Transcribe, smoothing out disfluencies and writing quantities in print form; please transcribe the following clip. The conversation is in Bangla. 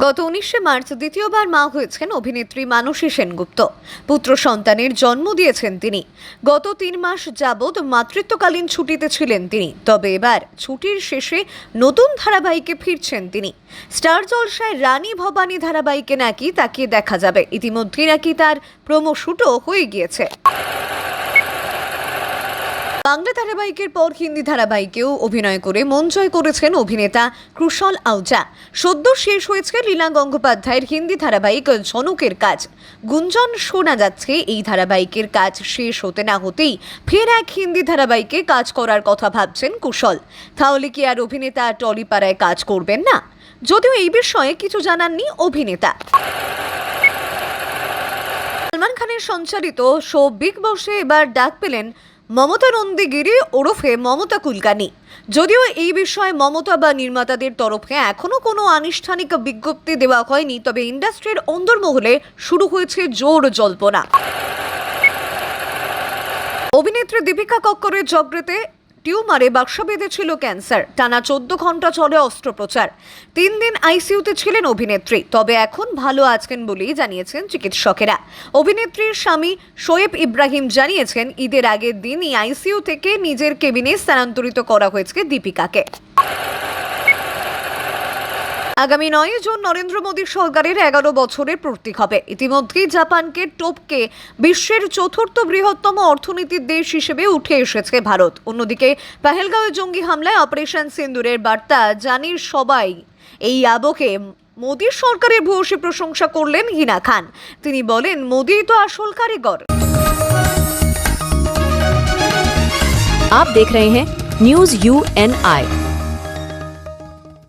গত 19শে মার্চ দ্বিতীয়বার মা হয়েছেন অভিনেত্রী মানসী সেনগুপ্ত। পুত্র সন্তানের জন্ম দিয়েছেন তিনি। গত 3 মাস যাবৎ মাতৃত্বকালীন ছুটিতে ছিলেন তিনি। তবে এবার ছুটির শেষে নতুন ধারাবাহিকে ফিরছেন তিনি। স্টার জলসায় রানী ভবানী ধারাবাহিকে নাকি তাকে দেখা যাবে। ইতিমধ্যেই নাকি তার প্রোমো শুটও হয়ে গিয়েছে। বাংলা ধারাবাহিকের পর হিন্দি ধারাবাহিকেও অভিনয় করে মন জয় করেছেন অভিনেতা কুশল আহুজা। সদ্য শেষ হয়েছে লীলা গঙ্গোপাধ্যায়ের হিন্দি ধারাবাহিক ঝনকের কাজ। গুঞ্জন শোনা যাচ্ছে এই ধারাবাহিকের কাজ শেষ হতে না হতেই ফের এক হিন্দি ধারাবাহিকে কাজ করার কথা ভাবছেন কুশল। তাহলে কি আর অভিনেতা টলিপাড়ায় কাজ করবেন না? যদিও এই বিষয়ে কিছু জানাননি অভিনেতা। সলমান খানের সঞ্চালিত শো বিগ বসে এবার ডাক পেলেন মমতা নন্দীগিরি ওরফে মমতা কুলকার্নি। যদিও এই বিষয়ে মমতা বা নির্মাতাদের তরফে এখনো কোনো আনুষ্ঠানিক বিজ্ঞপ্তি দেওয়া হয়নি, তবে ইন্ডাস্ট্রির অন্দরমহলে শুরু হয়েছে জোর জল্পনা। অভিনেত্রী দীপিকা কক্করের জগরেতে টিউমারে বাসা বেঁধেছিল ক্যান্সার। টানা 14 ঘন্টা চলে অস্ত্রোপচার। 3 দিন আইসিইউতে ছিলেন অভিনেত্রী। তবে এখন ভালো আছেন বলেই জানিয়েছেন চিকিৎসকেরা। অভিনেত্রীর স্বামী শোয়েব ইব্রাহিম জানিয়েছেন, ঈদের আগের দিনই আইসিইউ থেকে নিজের কেবিনে স্থানান্তরিত করা হয়েছে দীপিকাকে। আগামী 9 জুন নরেন্দ্র মোদী সরকারের 11 বছরের পূর্তি হবে। ইতিমধ্যেই জাপানকে টপকে বিশ্বের 4র্থ বৃহত্তম অর্থনীতির দেশ হিসেবে উঠে এসেছে ভারত। অন্যদিকে পহেলগাঁওয়ে জঙ্গি হামলায় অপারেশন সিন্দুরের বার্তা জানির সবাই। এই আবহে মোদী সরকারের ভূয়সী প্রশংসা করলেন হিনা খান। তিনি বলেন, মোদী তো আসল কারিগর। आप देख रहे हैं न्यूज़ UNI।